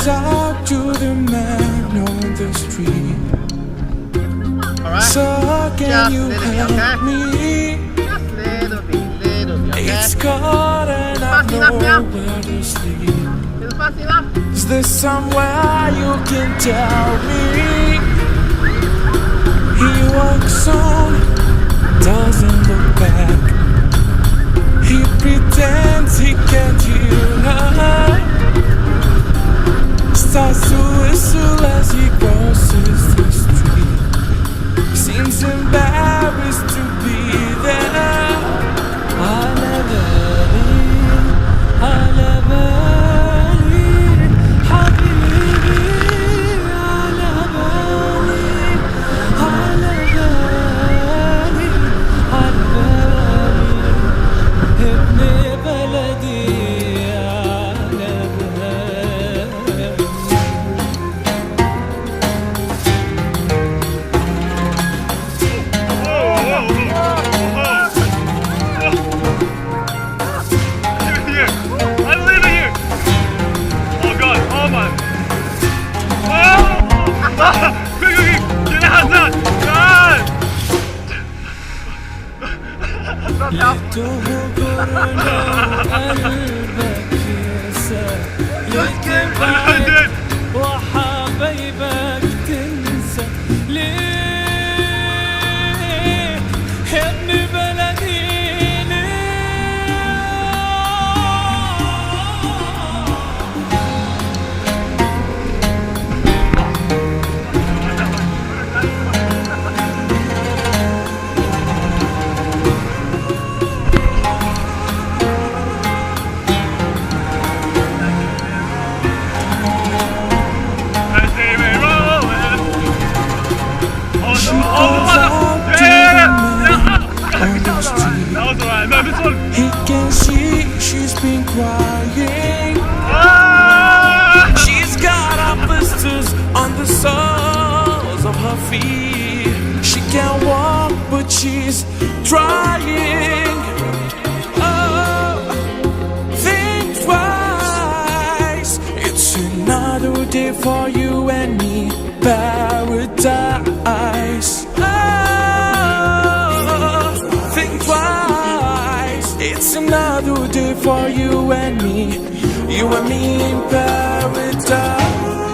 talk to the man on the street. So can you help me? It's cold and I know where to sleep. Is there somewhere you can tell me? He walks on, doesn't look back. He pretends he can't hear her. Starts to whistle as he crosses the street. He seems embarrassed to be there. I'll never leave, I'll never leave, حبيبي I'll never leave, I'll never leave, I'll never leave, ابن بلدي I'll never leave. وحبايبك تنسى ليه يا ابن بلدي He can see she's been crying. She's got blisters on the soles of her feet. She can't walk but she's trying. Oh, think twice. It's another day for you and me. Paradise. Think twice. It's another day for you and me in paradise.